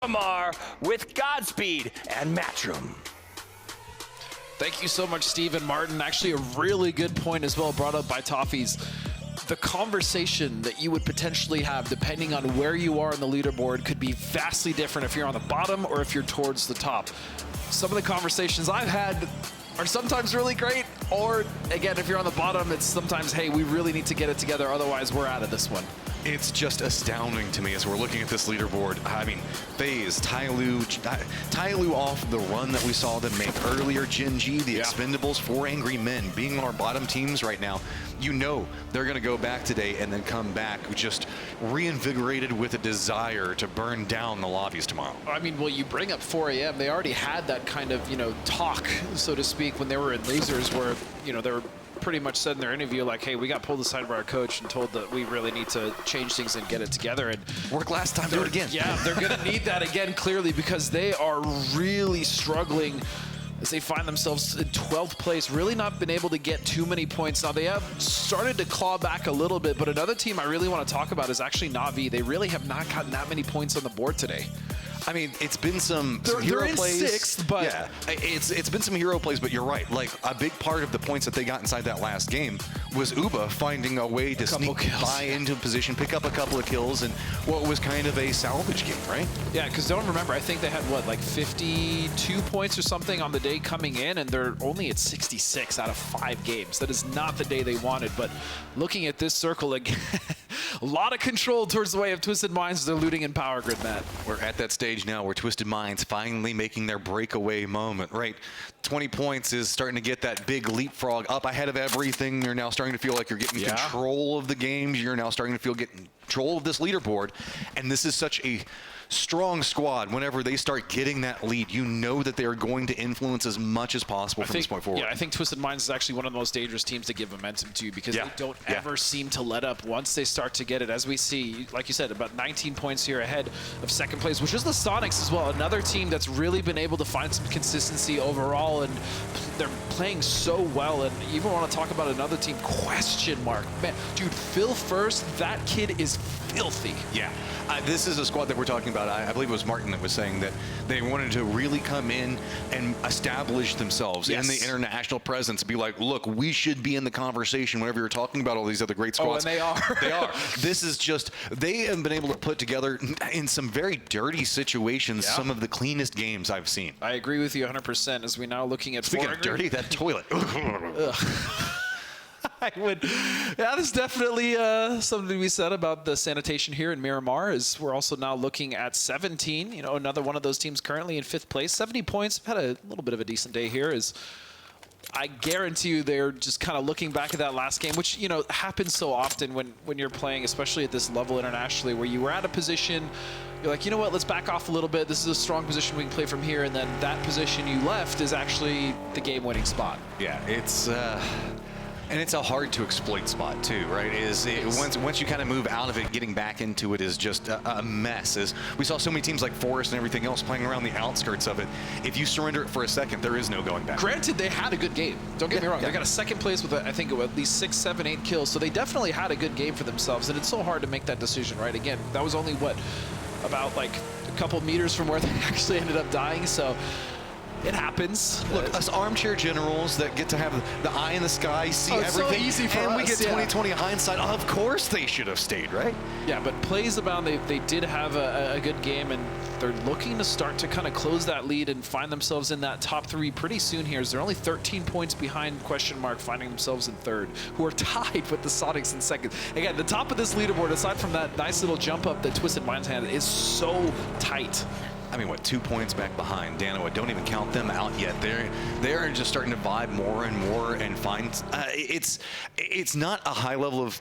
Miramar with Godspeed and Matchroom. Thank you so much, Steve and Martin. Actually, a really good point as well brought up by Toffees. The conversation that you would potentially have, depending on where you are on the leaderboard, could be vastly different if you're on the bottom or if you're towards the top. Some of the conversations I've had are sometimes really great, or again, if you're on the bottom, it's sometimes, hey, we really need to get it together, otherwise we're out of this one. It's just astounding to me as we're looking at this leaderboard. I mean, FaZe, Tyloo off the run that we saw them make earlier, Gen G, the Expendables, 4 Angry Men, being our bottom teams right now. You know they're going to go back today and then come back just reinvigorated with a desire to burn down the lobbies tomorrow. I mean, well, you bring up 4 a.m. They already had that kind of, talk, so to speak, when they were in losers where, they were pretty much said in their interview, like, hey, we got pulled aside by our coach and told that we really need to change things and get it together. And work last time, do it again. Yeah, they're going to need that again, clearly, because they are really struggling as they find themselves in 12th place, really not been able to get too many points. Now, they have started to claw back a little bit, but another team I really want to talk about is actually Na'Vi. They really have not gotten that many points on the board today. I mean, it's been some hero plays. They're in 6th, but yeah, it's been some hero plays, but you're right. Like, a big part of the points that they got inside that last game was Uba finding a way to sneak by into position, pick up a couple of kills, and what was kind of a salvage game, right? Yeah, because don't remember, I think they had, what, like 52 points or something on the day coming in, and they're only at 66 out of 5 games. That is not the day they wanted, but looking at this circle again, a lot of control towards the way of Twisted Minds. They're looting in Power Grid, Matt. We're at that stage now where Twisted Minds finally making their breakaway moment, right? 20 points is starting to get that big leapfrog up ahead of everything. You're now starting to feel like you're getting control of the games. You're now starting to feel getting control of this leaderboard. And this is such a strong squad. Whenever they start getting that lead, you know that they are going to influence as much as possible from this point forward. Yeah, I think Twisted Minds is actually one of the most dangerous teams to give momentum to, because they don't ever seem to let up once they start to get it. As we see, like you said, about 19 points here ahead of second place, which is the Sonics as well. Another team that's really been able to find some consistency overall, and they're playing so well. And you even want to talk about another team, question mark. Man, dude, Phil First, that kid is filthy. Yeah, this is a squad that we're talking about. I believe it was Martin that was saying that they wanted to really come in and establish themselves in the international presence, be like, look, we should be in the conversation whenever you're talking about all these other great squads. Oh, and they are. They are. This is just, they have been able to put together in some very dirty situations some of the cleanest games I've seen. I agree with you 100% as we're now looking at Speaking of dirty, that toilet. I would. Yeah, there's definitely something to be said about the sanitation here in Miramar. Is we're also now looking at 17. Another one of those teams currently in 5th place, 70 points. Had a little bit of a decent day here. I guarantee you they're just kind of looking back at that last game, which happens so often when you're playing, especially at this level internationally, where you were at a position. You're like, you know what, let's back off a little bit. This is a strong position we can play from here. And then that position you left is actually the game-winning spot. Yeah, and it's a hard to exploit spot too, right? Once you kind of move out of it, getting back into it is just a mess. As we saw so many teams like Forest and everything else playing around the outskirts of it. If you surrender it for a second, there is no going back. Granted, they had a good game. Don't get me wrong. They got a 2nd place with, I think, at least 6, 7, 8 kills. So they definitely had a good game for themselves. And it's so hard to make that decision, right? Again, that was only, what, about like a couple meters from where they actually ended up dying. So it happens. Look, us armchair generals that get to have the eye in the sky, see everything, so easy for and us, we get 20/20 hindsight. Of course they should have stayed, right? Yeah, but plays abound. They did have a good game, and they're looking to start to kind of close that lead and find themselves in that top 3 pretty soon here. As they're only 13 points behind question mark, finding themselves in 3rd, who are tied with the Sonics in 2nd. Again, the top of this leaderboard, aside from that nice little jump up that Twisted Minds had, is so tight. I mean, what, 2 points back behind Danoa? Don't even count them out yet. They're just starting to vibe more and more and find it's not a high level of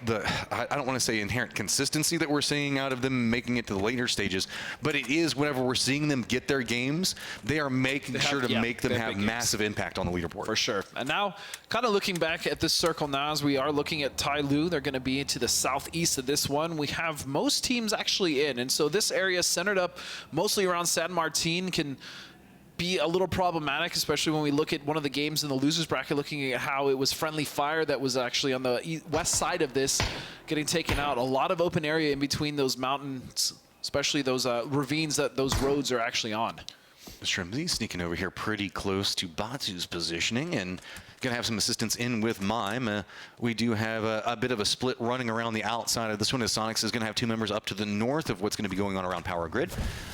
I don't want to say inherent consistency that we're seeing out of them making it to the later stages, but it is whenever we're seeing them get their games, they are making sure to make them have massive impact on the leaderboard. For sure. And now, kind of looking back at this circle now, as we are looking at Tyloo, they're going to be to the southeast of this one. We have most teams actually in, and so this area centered up mostly around San Martin can be a little problematic, especially when we look at one of the games in the losers bracket, looking at how it was Friendly Fire that was actually on the west side of this getting taken out. A lot of open area in between those mountains especially those ravines that those roads are actually on. Shrimsy sneaking over here pretty close to Batu's positioning and going to have some assistance in with Mime. We do have a bit of a split running around the outside of this one as Sonics is going to have 2 members up to the north of what's going to be going on around Power Grid.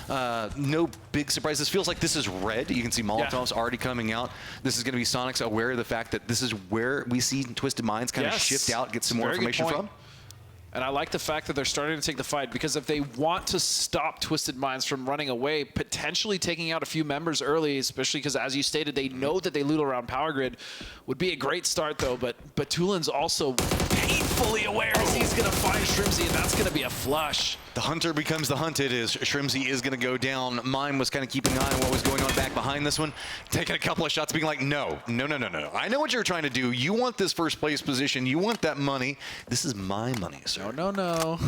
No big surprise. This feels like this is red. You can see Molotov's already coming out. This is going to be Sonics aware of the fact that this is where we see Twisted Minds kind of shift out, get some more information from. And I like the fact that they're starting to take the fight, because if they want to stop Twisted Minds from running away, potentially taking out a few members early, especially because, as you stated, they know that they loot around Power Grid, would be a great start, though. But Tulin's also painfully aware as he's going to find Shrimsy, and that's going to be a flush. The hunter becomes the hunted as Shrimsy is going to go down. Mime was kind of keeping an eye on what was going on back behind this one, taking a couple of shots, being like, no. I know what you're trying to do. You want this first place position. You want that money. This is my money, sir. No.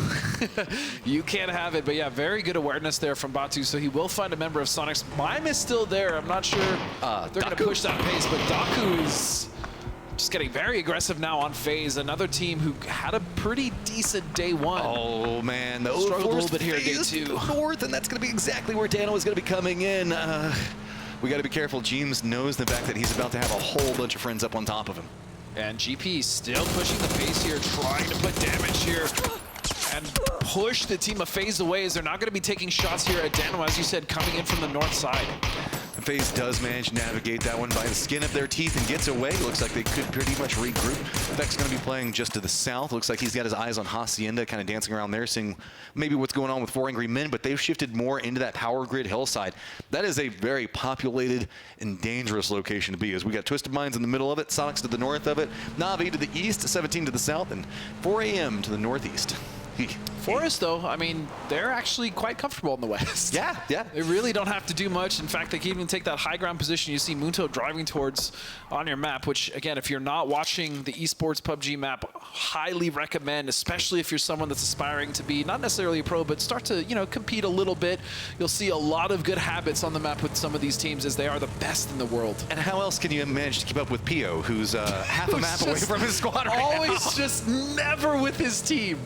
You can't have it. But yeah, very good awareness there from Batu. So he will find a member of Sonics. Mime is still there. I'm not sure they're going to push that pace, but Daku is just getting very aggressive now on FaZe. Another team who had a pretty decent day one. Oh, man. The struggled a little bit here day 2. North, and that's going to be exactly where Dano is going to be coming in. We got to be careful. James knows the fact that he's about to have a whole bunch of friends up on top of him. And GP still pushing the pace here, trying to put damage here and push the team of FaZe away, as they're not going to be taking shots here at Dano, as you said, coming in from the north side. FaZe does manage to navigate that one by the skin of their teeth and gets away. Looks like they could pretty much regroup. Vec's going to be playing just to the south. Looks like he's got his eyes on Hacienda, kind of dancing around there, seeing maybe what's going on with 4 Angry Men, but they've shifted more into that Power Grid hillside. That is a very populated and dangerous location to be, as we got Twisted Minds in the middle of it, Sonics to the north of it, Na'Vi to the east, 17 to the south, and 4 AM to the northeast. Forest, though, I mean, they're actually quite comfortable in the west. Yeah. They really don't have to do much. In fact, they can even take that high ground position you see Munto driving towards on your map, which, again, if you're not watching the Esports PUBG map, highly recommend, especially if you're someone that's aspiring to be not necessarily a pro, but start to, compete a little bit. You'll see a lot of good habits on the map with some of these teams, as they are the best in the world. And how else can you manage to keep up with Pio, who's half a map away from his squad right always now? Just never with his team.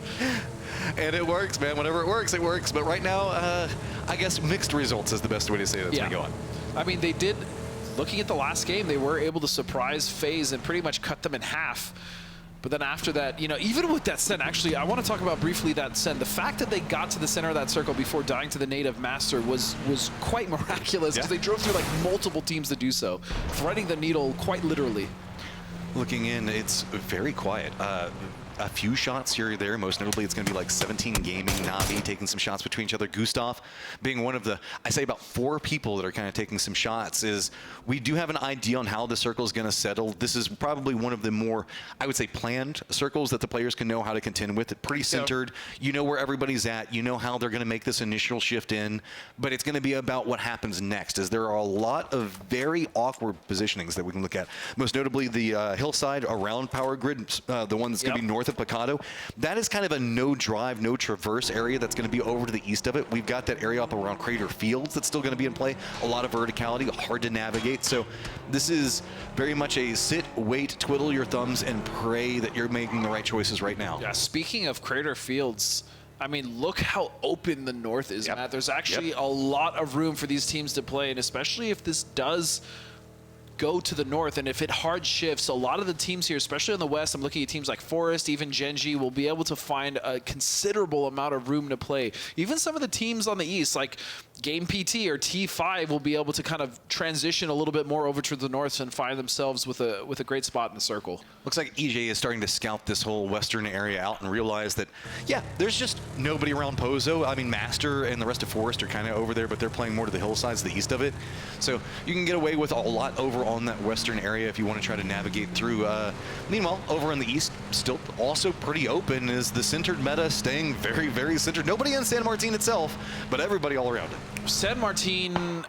And it works, man. Whenever it works, it works. But right now, I guess mixed results is the best way to say that's going to go on. I mean, they did, looking at the last game, they were able to surprise FaZe and pretty much cut them in half. But then after that, even with that Sen, actually, I want to talk about briefly that Sen. The fact that they got to the center of that circle before dying to the native master was quite miraculous, because they drove through like multiple teams to do so, threading the needle quite literally. Looking in, it's very quiet. A few shots here or there. Most notably, it's going to be like 17 Gaming, Na'Vi taking some shots between each other. Gustav being one of the, I say about 4 people that are kind of taking some shots. Is we do have an idea on how the circle is going to settle. This is probably one of the more, I would say, planned circles that the players can know how to contend with. It's pretty centered. You know where everybody's at. You know how they're going to make this initial shift in. But it's going to be about what happens next, as there are a lot of very awkward positionings that we can look at. Most notably, the hillside around Power Grid, the one that's going to be north of Picado. That is kind of a no drive, no traverse area that's going to be over to the east of it. We've got that area up around Crater Fields that's still going to be in play. A lot of verticality, hard to navigate. So this is very much a sit, wait, twiddle your thumbs, and pray that you're making the right choices right now. Yeah, speaking of Crater Fields, I mean, look how open the north is, Matt. There's actually a lot of room for these teams to play, and especially if this does go to the north, and if it hard shifts, a lot of the teams here, especially in the west, I'm looking at teams like Forest, even Genji, will be able to find a considerable amount of room to play. Even some of the teams on the east, like Game PT or T5, will be able to kind of transition a little bit more over to the north and find themselves with a great spot in the circle. Looks like EJ is starting to scout this whole western area out and realize that, yeah, there's just nobody around Pozo. I mean, Master and the rest of Forest are kind of over there, but they're playing more to the hillsides, the east of it. So you can get away with a lot over on that western area if you want to try to navigate through. Meanwhile, over in the east, still also pretty open, is the centered meta staying very, very centered. Nobody in San Martin itself, but everybody all around it. San Martin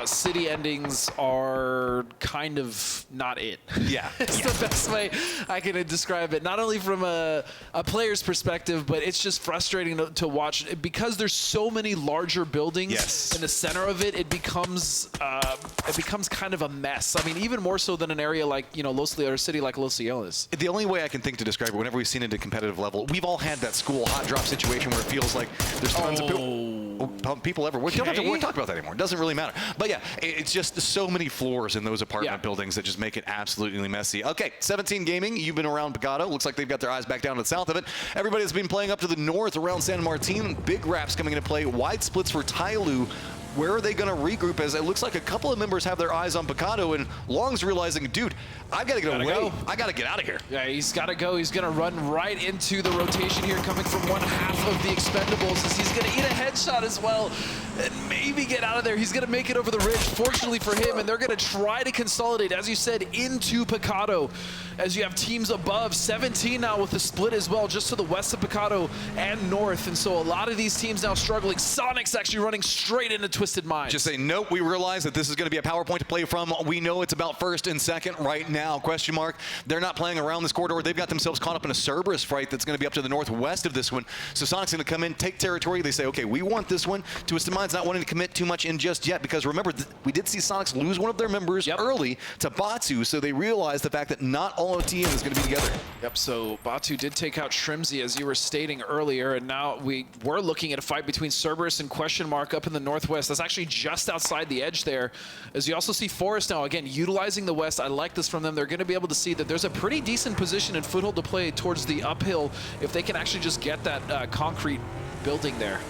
city endings are kind of not it. Yeah. It's the best way I can describe it. Not only from a player's perspective, but it's just frustrating to watch, because there's so many larger buildings in the center of it. It becomes kind of a mess. I mean, even more so than an area like, Los Leones, or a city like Los Leones. The only way I can think to describe it, whenever we've seen it at a competitive level, we've all had that school hot drop situation where it feels like there's tons of people. people ever. We don't have to talk about that anymore. It doesn't really matter. But yeah, it's just so many floors in those apartment buildings that just make it absolutely messy. Okay, 17 Gaming, you've been around Picado. Looks like they've got their eyes back down to the south of it. Everybody's been playing up to the north around San Martin. Big wraps coming into play. Wide splits for Tyloo. Where are they going to regroup, as it looks like a couple of members have their eyes on Picado, and Long's realizing, dude, I've got to get away. I got to get out of here. Yeah, he's got to go. He's going to run right into the rotation here, coming from one half of the Expendables, as he's going to eat a headshot as well and maybe get out of there. He's going to make it over the ridge, fortunately for him, and they're going to try to consolidate, as you said, into Picado, as you have teams above 17 now with the split as well, just to the west of Picado and north, and so a lot of these teams now struggling. Sonic's actually running straight into Twisted Minds. Just say, nope, we realize that this is going to be a PowerPoint to play from. We know it's about first and second right now, question mark. They're not playing around this corridor. They've got themselves caught up in a Cerberus fight that's going to be up to the northwest of this one. So Sonic's going to come in, take territory. They say, okay, we want this one. Twisted Minds not wanting to commit too much in just yet, because remember, we did see Sonic's lose one of their members early to Batu, so they realized the fact that not all of TN is going to be together. Yep, so Batu did take out Shrimzy, as you were stating earlier, and now we were looking at a fight between Cerberus and question mark up in the northwest. That's actually just outside the edge there, as you also see Forest now, again, utilizing the west. I like this from them. They're going to be able to see that there's a pretty decent position and foothold to play towards the uphill if they can actually just get that concrete building there.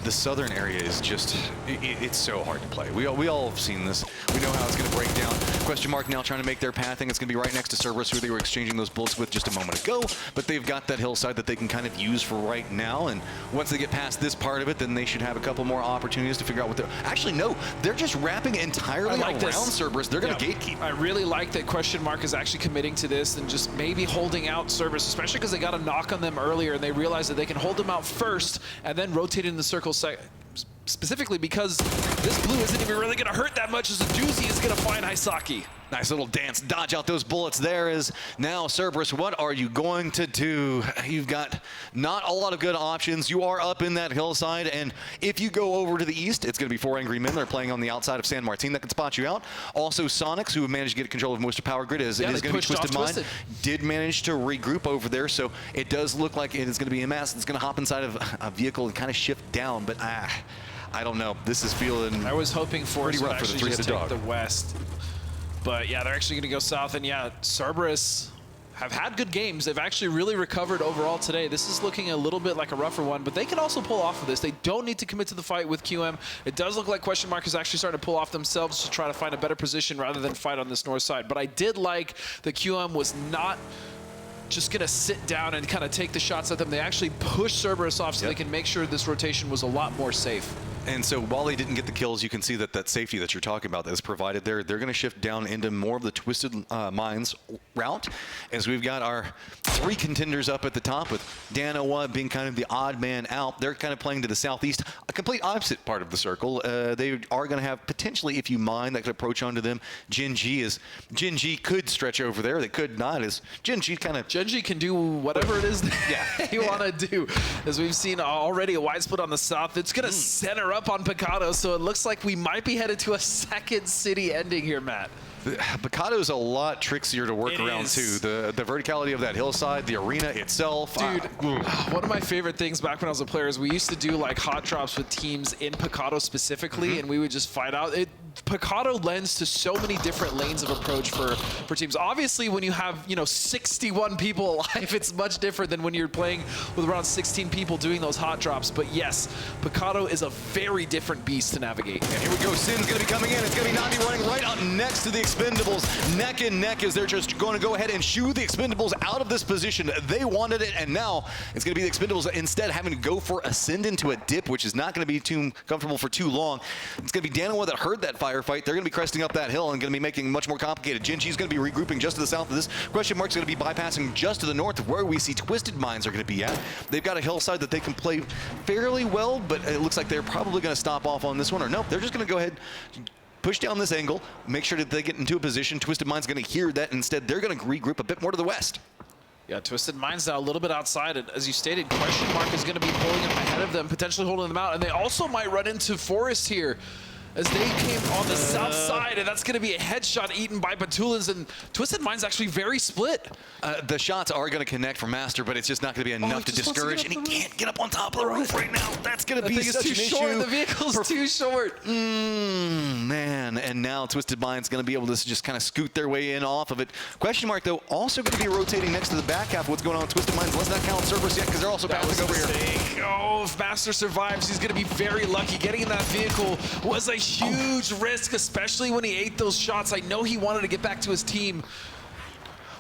The southern area is just, it's so hard to play. We all have seen this. We know how it's going to break down. Question mark now trying to make their pathing. It's going to be right next to Cerberus, who they were exchanging those bullets with just a moment ago, but they've got that hillside that they can kind of use for right now, and once they get past this part of it, then they should have a couple more opportunities to figure out what they're... Actually, no, they're just wrapping entirely around Cerberus. They're going to gatekeep. I really like that question mark is actually committing to this and just maybe holding out Cerberus, especially because they got a knock on them earlier, and they realized that they can hold them out first and then rotate in the circle specifically because this blue isn't even really going to hurt that much, as a doozy is going to find Hisaki. Nice little dance, dodge out those bullets. There is now Cerberus. What are you going to do? You've got not a lot of good options. You are up in that hillside, and if you go over to the east, it's going to be 4 angry men. They're playing on the outside of San Martin that can spot you out. Also Sonics, who have managed to get control of most of Power Grid, it is going to be Twisted Mind. Did manage to regroup over there, so it does look like it is going to be a mess. It's going to hop inside of a vehicle and kind of shift down, but I don't know. This is feeling I was hoping for pretty rough for the three-headed dog. The west. But yeah, they're actually going to go south, and yeah, Cerberus have had good games. They've actually really recovered overall today. This is looking a little bit like a rougher one, but they can also pull off of this. They don't need to commit to the fight with QM. It does look like question mark is actually starting to pull off themselves to try to find a better position rather than fight on this north side. But I did like that QM was not just going to sit down and kind of take the shots at them. They actually pushed Cerberus off so they can make sure this rotation was a lot more safe. And so while they didn't get the kills, you can see that that safety that you're talking about that is provided there. They're going to shift down into more of the Twisted Minds route, as we've got our 3 contenders up at the top, with Danoa being kind of the odd man out. They're kind of playing to the southeast, a complete opposite part of the circle. They are going to have potentially, if you mind, that could approach onto them. Gen.G could stretch over there. They could not, as Gen.G kind of... Gen.G can do whatever it is they want to do. As we've seen already, a wide split on the south. It's going to center up on Picado, so it looks like we might be headed to a second city ending here, Matt. Picado's a lot trickier to work around too. The verticality of that hillside, the arena itself. Dude, one of my favorite things back when I was a player is we used to do like hot drops with teams in Picado specifically, and we would just fight out. Picado lends to so many different lanes of approach for teams. Obviously, when you have 61 people alive, it's much different than when you're playing with around 16 people doing those hot drops. But yes, Picado is a very different beast to navigate. And here we go. Sin's going to be coming in. It's going to be Nandi running right up next to the Expendables, neck and neck, as they're just going to go ahead and shoo the Expendables out of this position. They wanted it, and now it's going to be the Expendables instead having to go for a send into a dip, which is not going to be too comfortable for too long. It's going to be Danoa that heard that firefight. They're going to be cresting up that hill and going to be making it much more complicated. Gen.G's going to be regrouping just to the south of this. Question mark's going to be bypassing just to the north of where we see Twisted Minds are going to be at. They've got a hillside that they can play fairly well, but it looks like they're probably going to stop off on this one, or no, they're just going to go ahead, push down this angle, make sure that they get into a position. Twisted Mind's going to hear that. Instead, they're going to regroup a bit more to the west. Yeah, Twisted Minds now a little bit outside. And as you stated, question mark is going to be pulling up ahead of them, potentially holding them out. And they also might run into Forest here, as they came on the south side, and that's going to be a headshot eaten by Batulins, and Twisted Mind's actually very split. The shots are going to connect for Master, but it's just not going to be enough to discourage, and he can't get up on top of the roof right now. That's going to be such an issue. The vehicle's too short. Man, and now Twisted Mind's going to be able to just kind of scoot their way in off of it. Question mark, though, also going to be rotating next to the back half. What's going on with Twisted Minds? Let's not count Cerberus yet, because they're also passing over here. Oh, if Master survives, he's going to be very lucky. Getting in that vehicle was a huge risk, especially when he ate those shots. I know he wanted to get back to his team.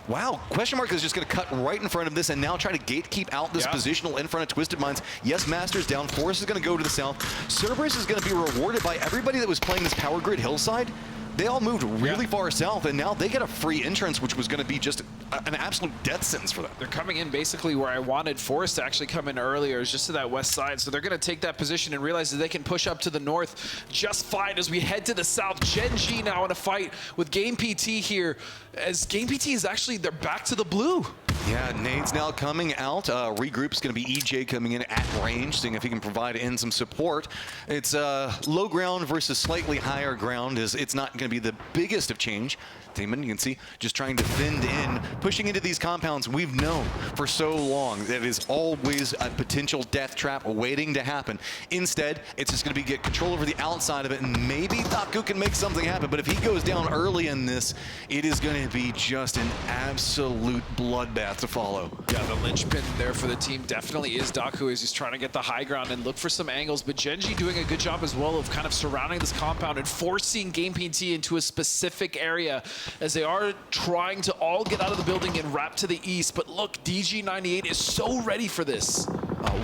Wow, question mark is just going to cut right in front of this and now try to gatekeep out this positional in front of Twisted Minds. Yes, Master's down. Forrest is going to go to the south. Cerberus is going to be rewarded by everybody that was playing this Power Grid hillside. They all moved really far south, and now they get a free entrance, which was going to be just an absolute death sentence for them. They're coming in basically where I wanted Forrest to actually come in earlier, is just to that west side. So they're going to take that position and realize that they can push up to the north just fine as we head to the south. Gen G now in a fight with Game PT here, as Game PT is actually, they're back to the blue. Yeah, Nade's now coming out. Regroup's going to be EJ coming in at range, seeing if he can provide in some support. It's low ground versus slightly higher ground. It's not going to be the biggest of change. Damon, you can see, just trying to fend in, pushing into these compounds we've known for so long that it is always a potential death trap waiting to happen. Instead, it's just going to be get control over the outside of it, and maybe Daku can make something happen, but if he goes down early in this, it is going to be just an absolute bloodbath to follow. Yeah, the linchpin there for the team definitely is Daku, as he's trying to get the high ground and look for some angles, but Genji doing a good job as well of kind of surrounding this compound and forcing Game PT into a specific area, as they are trying to all get out of the building and wrap to the east. But look, DG98 is so ready for this.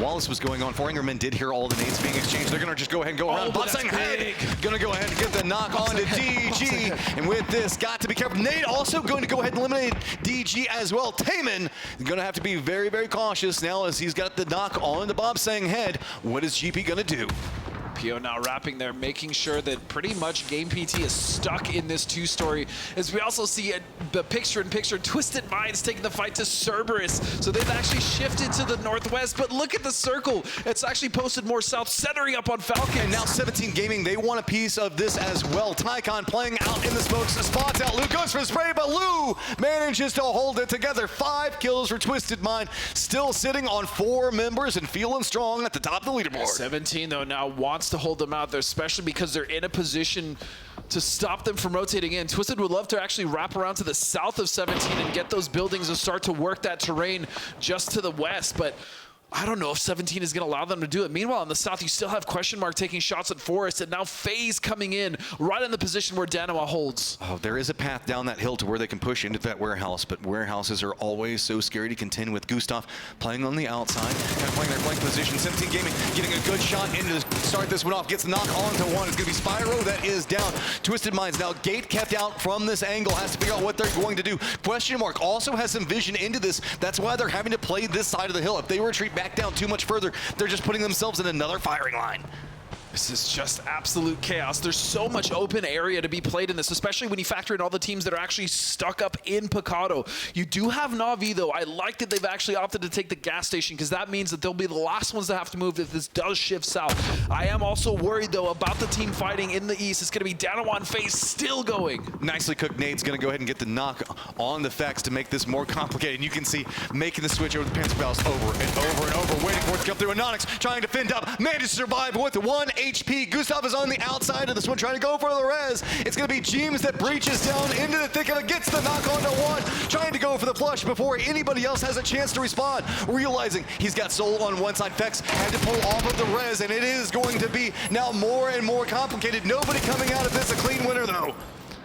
Wallace was going on. Foringerman did hear all the nades being exchanged. They're going to just go ahead and go around. Boxing head. Going to go ahead and get the knock on to DG. And with this, got to be careful. Nade also going to go ahead and eliminate DG as well. Taman is going to have to be very, very cautious now as he's got the knock on the Bobsang head. What is GP going to do? PO now wrapping there, making sure that pretty much Game PT is stuck in this two-story. As we also see the picture-in-picture, Twisted Minds taking the fight to Cerberus. So they've actually shifted to the northwest, but look at the circle. It's actually posted more south, centering up on Falcon. And now 17 Gaming, they want a piece of this as well. Tycon playing out in the smokes, spots out. Lou goes for the spray, but Lou manages to hold it together. 5 kills for Twisted Mind, still sitting on 4 members and feeling strong at the top of the leaderboard. 17 though now wants to hold them out there, especially because they're in a position to stop them from rotating in. Twisted would love to actually wrap around to the south of 17 and get those buildings and start to work that terrain just to the west, but I don't know if 17 is going to allow them to do it. Meanwhile, in the south, you still have Question Mark taking shots at Forest, and now FaZe coming in right in the position where Danawa holds. Oh, there is a path down that hill to where they can push into that warehouse, but warehouses are always so scary to contend with. Gustav playing on the outside, kind of playing their flank position. 17 Gaming getting a good shot in to start this one off. Gets the knock on to one. It's going to be Spyro that is down. Twisted Minds now gate kept out from this angle. Has to figure out what they're going to do. Question Mark also has some vision into this. That's why they're having to play this side of the hill. If they retreat back down too much further, they're just putting themselves in another firing line. This is just absolute chaos. There's so much open area to be played in this, especially when you factor in all the teams that are actually stuck up in Picado. You do have Na'Vi, though. I like that they've actually opted to take the gas station, because that means that they'll be the last ones to have to move if this does shift south. I am also worried, though, about the team fighting in the east. It's going to be Danawa and FaZe still going. Nicely cooked Nade's going to go ahead and get the knock on the Fex to make this more complicated. And you can see making the switch over the Panzer Palace over and over and over, waiting for it to come through. Anonix trying to fend up, manages to survive with 1 HP. Gustav is on the outside of this one, trying to go for the res. It's going to be James that breaches down into the thick of it, gets the knock onto one, trying to go for the flush before anybody else has a chance to respond. Realizing he's got Soul on one side, Fex had to pull off of the res, and it is going to be now more and more complicated. Nobody coming out of this a clean winner, though.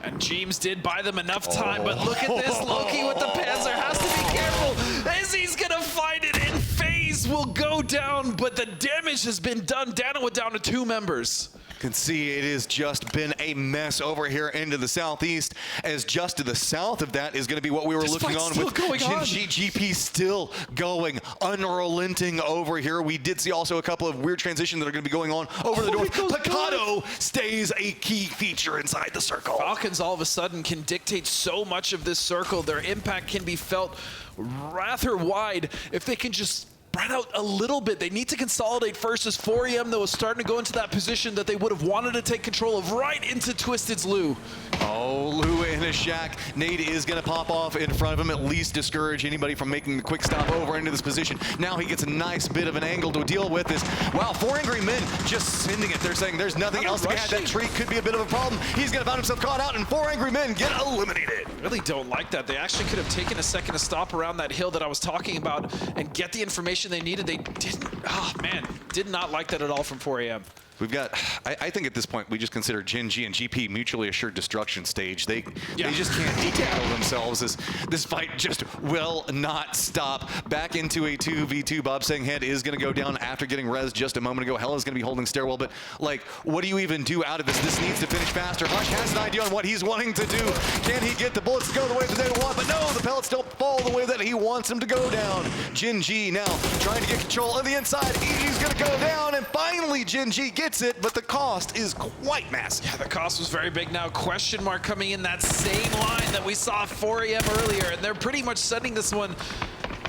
And James did buy them enough time, but look at this. Loki with the Panzer has to be careful as he's going to find it, and FaZe will go down, but the damage has been done. Danawa down to 2 members. Can see it has just been a mess over here into the southeast, as just to the south of that is going to be what we were looking on with GP still going unrelenting over here. We did see also a couple of weird transitions that are going to be going on over the north. Picado stays a key feature inside the circle. Falcons all of a sudden can dictate so much of this circle. Their impact can be felt rather wide if they can just spread out a little bit. They need to consolidate first as 4EM, though, is starting to go into that position that they would have wanted to take control of right into Twisted's Lou. Oh, Lou in a shack. Nade is going to pop off in front of him, at least discourage anybody from making the quick stop over into this position. Now he gets a nice bit of an angle to deal with this. Wow, 4 Angry Men just sending it. They're saying there's nothing else to be had. That tree could be a bit of a problem. He's going to find himself caught out, and 4 Angry Men get eliminated. Really don't like that. They actually could have taken a second to stop around that hill that I was talking about and get the information they needed. They didn't. Oh, man. Did not like that at all from 4AM. We've got, I think at this point, we just consider Gen G and GP mutually assured destruction stage. They just can't decal themselves as this fight just will not stop. Back into a 2v2. Bob saying Head is going to go down after getting res just a moment ago. Hell is going to be holding stairwell, but like, what do you even do out of this? This needs to finish faster. Hush has an idea on what he's wanting to do. Can he get the bullets to go the way that they want? But no, the pellets don't fall the way that he wants them to go down. Gen G now trying to get control on the inside. EG's going to go down, and finally Gen G gets it, but the cost is quite massive. Yeah, the cost was very big. Now, question mark coming in that same line that we saw 4AM earlier, and they're pretty much sending this one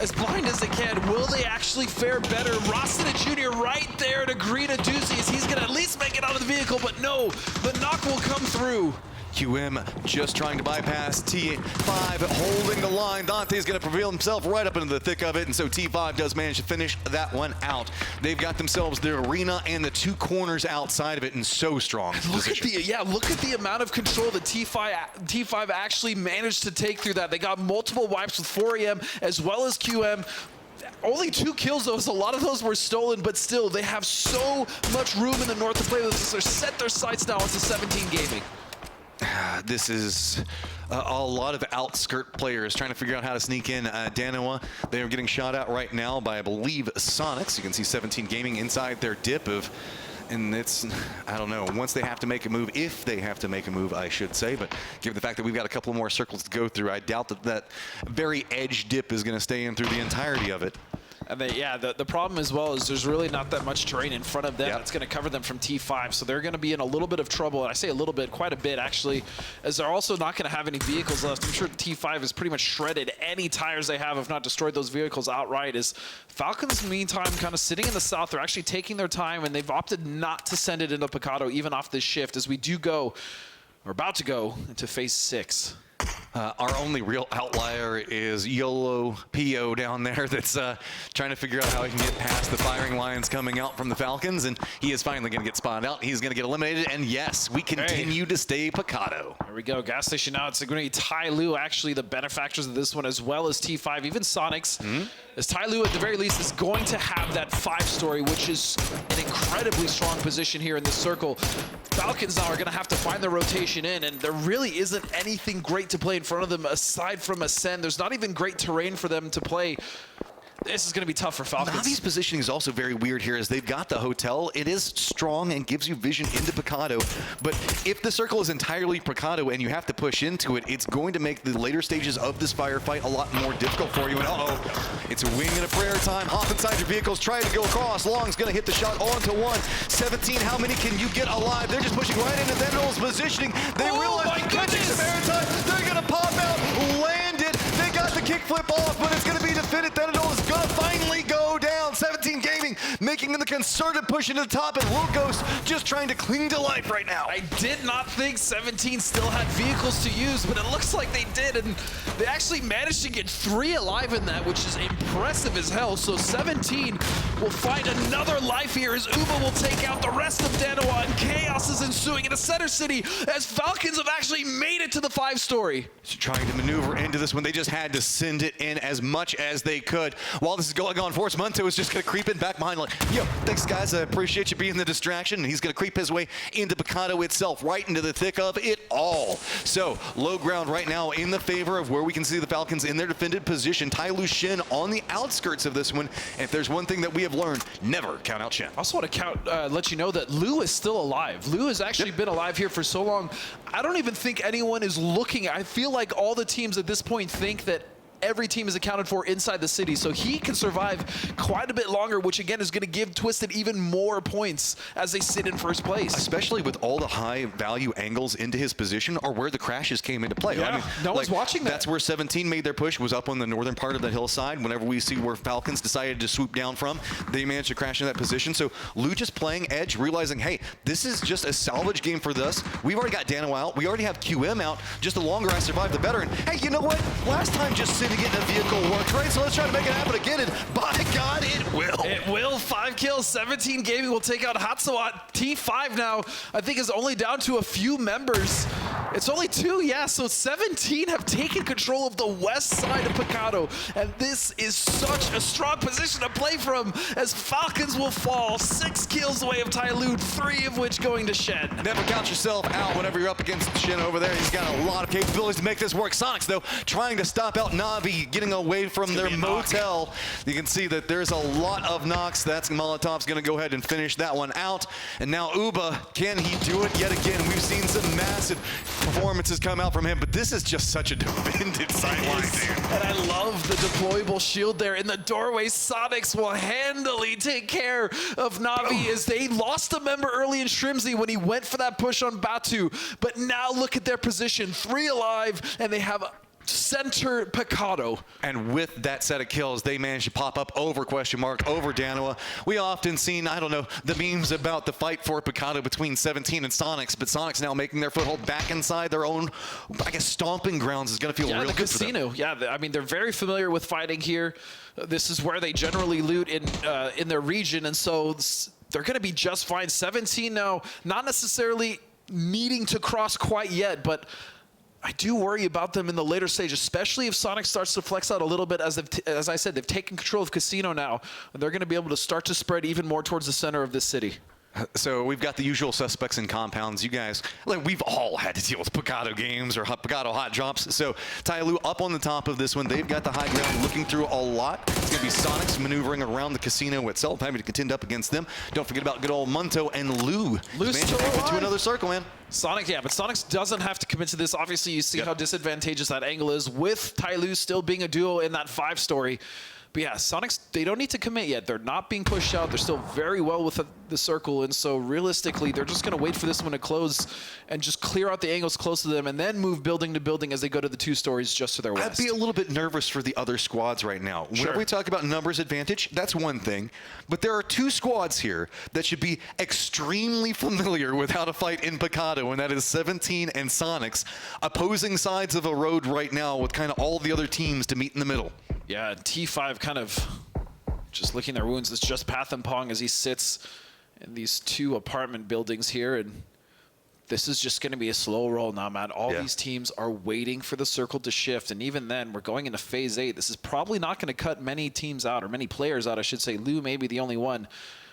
as blind as they can. Will they actually fare better? Roston Jr. right there to greet a doozy as he's going to at least make it out of the vehicle, but no, the knock will come through. QM just trying to bypass T5, holding the line. Dante's going to prevail himself right up into the thick of it, and so T5 does manage to finish that one out. They've got themselves the arena and the 2 corners outside of it in so strong position. Look at the amount of control that T5 actually managed to take through that. They got multiple wipes with 4EM as well as QM. Only 2 kills, though, so a lot of those were stolen, but still, they have so much room in the north to play with. They're set their sights now onto 17 Gaming. This is a lot of outskirt players trying to figure out how to sneak in. Danoa, they are getting shot at right now by, I believe, Sonics. You can see 17 Gaming inside their dip of, and it's, I don't know, once they have to make a move, if they have to make a move, I should say, but given the fact that we've got a couple more circles to go through, I doubt that that very edge dip is going to stay in through the entirety of it. And the problem as well is there's really not that much terrain in front of them that's going to cover them from T5, so they're going to be in a little bit of trouble, and I say a little bit, quite a bit actually, as they're also not going to have any vehicles left. I'm sure T5 has pretty much shredded any tires they have, if not destroyed those vehicles outright. As Falcons, meantime, kind of sitting in the south, they're actually taking their time, and they've opted not to send it into Picado even off this shift, as we're about to go into phase 6. Our only real outlier is YOLO PO down there that's trying to figure out how he can get past the firing lines coming out from the Falcons, and he is finally going to get spotted out. He's going to get eliminated, and yes, we continue to stay Picado. There we go. Gas station now. It's going to be Ty Lu, actually the benefactors of this one, as well as T5, even Sonics. As Ty Lu, at the very least, is going to have that 5-story, which is an incredibly strong position here in this circle. Falcons now are going to have to find their rotation in, and there really isn't anything great to play in front of them aside from Ascend. There's not even great terrain for them to play. This is going to be tough for Falcons. Navi's positioning is also very weird here, as they've got the hotel. It is strong and gives you vision into Picado, but if the circle is entirely Picado and you have to push into it, it's going to make the later stages of this firefight a lot more difficult for you. And it's a wing and a prayer time. Hop inside your vehicles, try to go across. Long's going to hit the shot onto 1. 17, how many can you get alive? They're just pushing right into Tendrils' positioning. They realize catching some airtime. They're going to pop out, land it. They got the kickflip off, but it's going to be defended. Tendrils is going to finally go down. 17 Gaming making the concerted push into the top, and Will Ghost just trying to cling to life right now. I did not think 17 still had vehicles to use, but it looks like they did, and they actually managed to get 3 alive in that, which is impressive as hell. So 17 will find another life here as Uba will take out the rest of Danoa, and chaos is ensuing in the center city as Falcons have actually made it to the 5-story. So trying to maneuver into this one, they just had to send it in as much as they could. While this is going on, Force Munto is just going to creep in back behind like, yo, thanks guys, I appreciate you being the distraction. And he's going to creep his way into Picado itself, right into the thick of it all. So low ground right now in the favor of where we can see the Falcons in their defended position. Ty Lu Shin on the outskirts of this one. And if there's one thing that we have learned, never count out Shin. I also want to let you know that Lou is still alive. Lou has actually been alive here for so long. I don't even think anyone is looking. I feel like all the teams at this point think that every team is accounted for inside the city, so he can survive quite a bit longer, which again is going to give Twisted even more points as they sit in first place. Especially with all the high value angles into his position or where the crashes came into play. Yeah, I mean, no one's watching that. That's where 17 made their push, was up on the northern part of the hillside. Whenever we see where Falcons decided to swoop down from, they managed to crash in that position. So Lou just playing edge, realizing, hey, this is just a salvage game for this. We've already got Dano out. We already have QM out. Just the longer I survive, the better. And hey, you know what? Last time just sitting in a vehicle worked, right? So let's try to make it happen again. And by God, it will. It will. 5 kills. 17 Gaming will take out Hatsawat. T5 now, I think, is only down to a few members. It's only 2, yeah. So 17 have taken control of the west side of Picado. And this is such a strong position to play from, as Falcons will fall 6 kills away of Tyloo, 3 of which going to Shen. Never count yourself out whenever you're up against Shen over there. He's got a lot of capabilities to make this work. Sonics, though, trying to stop out Navi, getting away from their motel. You can see that there's a lot of knocks. That's Molotov's going to go ahead and finish that one out. And now Uba, can he do it yet again? We've seen some massive performances come out from him, but this is just such a defended sideline, dude. And I love the deployable shield there in the doorway. Sonics will handily take care of Navi as they lost a member early in Shrimsy when he went for that push on Batu. But now look at their position. 3 alive, and they have center Picado. And with that set of kills, they managed to pop up over over Danoa. We often seen, I don't know, the memes about the fight for Picado between 17 and Sonics, but Sonics now making their foothold back inside their own, I guess, stomping grounds is going to feel real good for them. Yeah, I mean, they're very familiar with fighting here. This is where they generally loot in their region, and so they're going to be just fine. 17 now, not necessarily needing to cross quite yet, but I do worry about them in the later stage, especially if Sonic starts to flex out a little bit. As I said, they've taken control of Casino now, and they're going to be able to start to spread even more towards the center of this city. So we've got the usual suspects in compounds. You guys, like, we've all had to deal with Picado games or Picado hot drops. So Tyloo up on the top of this one. They've got the high ground, looking through a lot. It's going to be Sonics maneuvering around the casino itself, having to contend up against them. Don't forget about good old Munto and Lou. Lou's still alive. To another circle, man. Sonic, yeah, but Sonics doesn't have to commit to this. Obviously, you see how disadvantageous that angle is with Tyloo still being a duo in that 5 story. But yeah, Sonics, they don't need to commit yet. They're not being pushed out. They're still very well with the circle. And so realistically, they're just going to wait for this one to close and just clear out the angles close to them and then move building to building as they go to the 2 stories just to their west. I'd be a little bit nervous for the other squads right now. Whenever we talk about numbers advantage, that's one thing. But there are 2 squads here that should be extremely familiar with how to fight in Picado, and that is 17 and Sonics, opposing sides of a road right now with kind of all the other teams to meet in the middle. Yeah, T5 kind of just licking their wounds. It's just Path and Pong as he sits in these 2 apartment buildings here, and this is just going to be a slow roll now, man. All these teams are waiting for the circle to shift, and even then, we're going into phase 8. This is probably not going to cut many teams out, or many players out, I should say. Lou may be the only one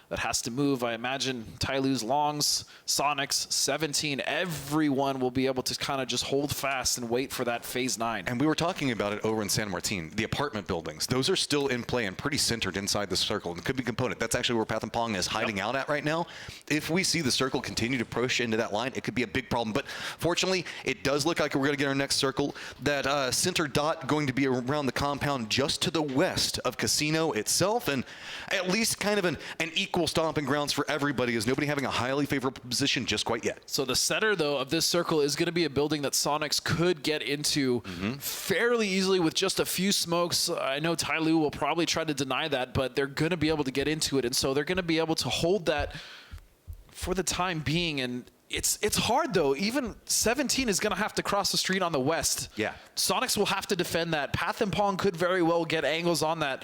that has to move. I imagine Tyloo's Longs, Sonics, 17, everyone will be able to kind of just hold fast and wait for that phase 9. And we were talking about it over in San Martin, the apartment buildings. Those are still in play and pretty centered inside the circle. And could be component. That's actually where Path and Pong is hiding out at right now. If we see the circle continue to push into that line, it could be a big problem. But fortunately, it does look like we're going to get our next circle. That center dot going to be around the compound just to the west of Casino itself, and at least kind of an equal stomping grounds for everybody, as nobody having a highly favorable position just quite yet. So the center, though, of this circle is going to be a building that Sonics could get into fairly easily with just a few smokes. I know Tyloo will probably try to deny that, but they're going to be able to get into it, and so they're going to be able to hold that for the time being. And it's hard, though. Even 17 is going to have to cross the street on the west. Yeah. Sonics will have to defend that. Path and Pong could very well get angles on that.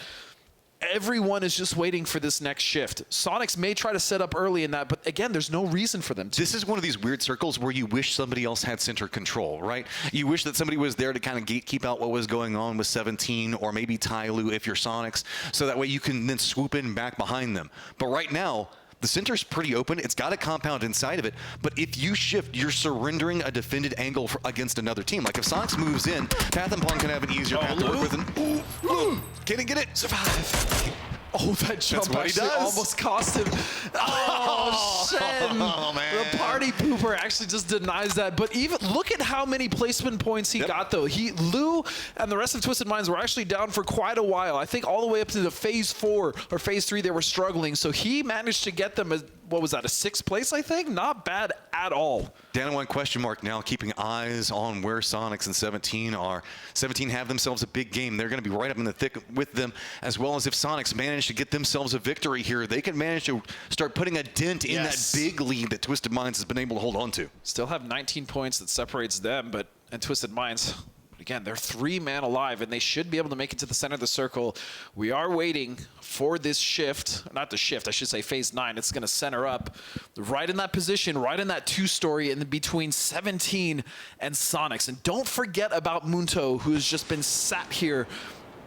Everyone is just waiting for this next shift. Sonics may try to set up early in that, but again, there's no reason for them to. This is one of these weird circles where you wish somebody else had center control, right? You wish that somebody was there to kind of gatekeep out what was going on with 17 or maybe Tyloo if you're Sonics, so that way you can then swoop in back behind them. But right now, the center's pretty open. It's got a compound inside of it. But if you shift, you're surrendering a defended angle against another team. Like if Sonics moves in, Path and Pong can have an easier path to work with. Can he get it? Survive. Oh, that jump what he actually does. almost cost him. Oh, Shen. Oh, man. The party pooper actually just denies that. But even look at how many placement points he got, though. Lou and the rest of Twisted Minds were actually down for quite a while. I think all the way up to the phase 4 or phase 3, they were struggling. So he managed to get them, what was that, a 6th place, I think? Not bad at all. Dan, one question mark now, keeping eyes on where Sonics and 17 are. 17 have themselves a big game. They're going to be right up in the thick with them, as well as if Sonics manage to get themselves a victory here, they can manage to start putting a dent in that big lead that Twisted Minds has been able to hold on to. Still have 19 points that separates them, and Twisted Minds, again, they're 3-man alive, and they should be able to make it to the center of the circle. We are waiting for this shift, not the shift, I should say phase 9. It's going to center up right in that position, right in that 2-story in between 17 and Sonics. And don't forget about Munto, who has just been sat here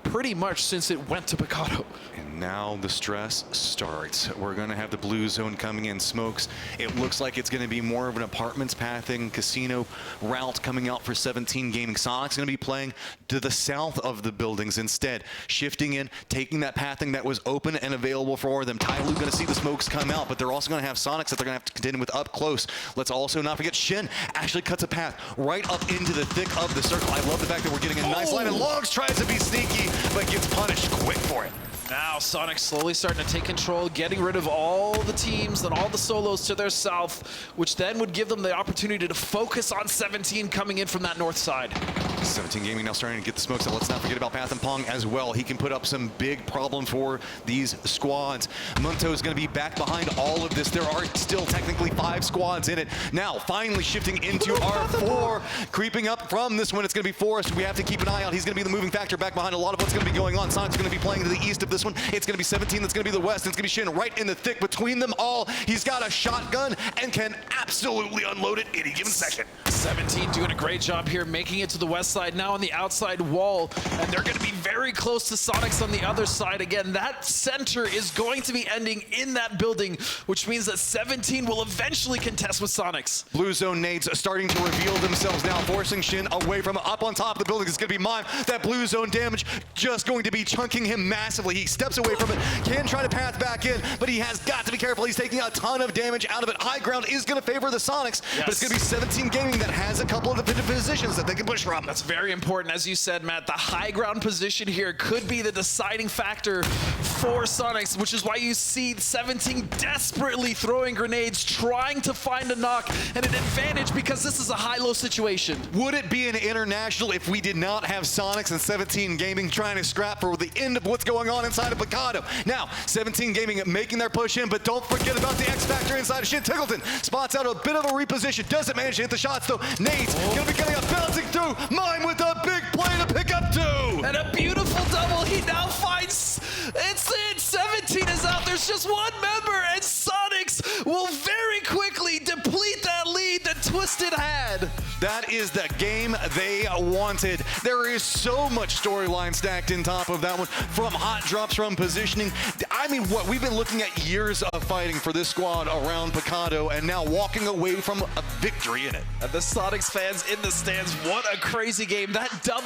pretty much since it went to Picado. And now the stress starts. We're going to have the blue zone coming in. Smokes. It looks like it's going to be more of an apartments pathing casino route coming out for 17 Gaming. Sonic's going to be playing to the south of the buildings instead, shifting in, taking that pathing that was open and available for them. Tyloo going to see the smokes come out, but they're also going to have Sonics that they're going to have to contend with up close. Let's also not forget Shin actually cuts a path right up into the thick of the circle. I love the fact that we're getting a nice line, and Logs tries to be sneaky, but gets punished quick for it. Now Sonic slowly starting to take control, getting rid of all the teams and all the solos to their south, which then would give them the opportunity to focus on 17 coming in from that north side. 17 Gaming now starting to get the smokes out. Let's not forget about Path and Pong as well. He can put up some big problems for these squads. Munto is going to be back behind all of this. There are still technically 5 squads in it. Now finally shifting into R4, creeping up from this one. It's going to be Forrest. We have to keep an eye out. He's going to be the moving factor back behind a lot of what's going to be going on. Sonic's going to be playing to the east of this one. It's going to be 17 that's going to be the west. It's going to be Shin right in the thick between them all. He's got a shotgun and can absolutely unload it any given second. 17 doing a great job here, making it to the west side, now on the outside wall, and they're going to be very close to Sonics on the other side. Again, that center is going to be ending in that building, which means that 17 will eventually contest with Sonics. Blue zone nades starting to reveal themselves now, forcing Shin away from up on top of the building. It's going to be Mime. That blue zone damage just going to be chunking him massively. He steps away from it, can try to path back in, but he has got to be careful. He's taking a ton of damage out of it. High ground is going to favor the Sonics, but it's going to be 17 Gaming that has a couple of definitive positions that they can push from. That's very important. As you said, Matt, the high ground position here could be the deciding factor for Sonics, which is why you see 17 desperately throwing grenades, trying to find a knock and an advantage, because this is a high-low situation. Would it be an international if we did not have Sonics and 17 Gaming trying to scrap for the end of what's going on inside of Picado? Now, 17 Gaming making their push in, but don't forget about the X Factor inside of Shin. Tickleton spots out a bit of a reposition, doesn't manage to hit the shots though. Nate's gonna be getting up, bouncing through. Mime with a big play to pick up 2. And a beautiful double. He now finds, it's it. 17 is out. There's just one member, and Sonics will very quickly deplete that lead that Twisted had. That is the game they wanted. There is so much storyline stacked in top of that one, from hot drops, from positioning. I mean, what we've been looking at years of fighting for this squad around Picado, and now walking away from a victory in it. And the Sonics fans in the stands, what a crazy game. That double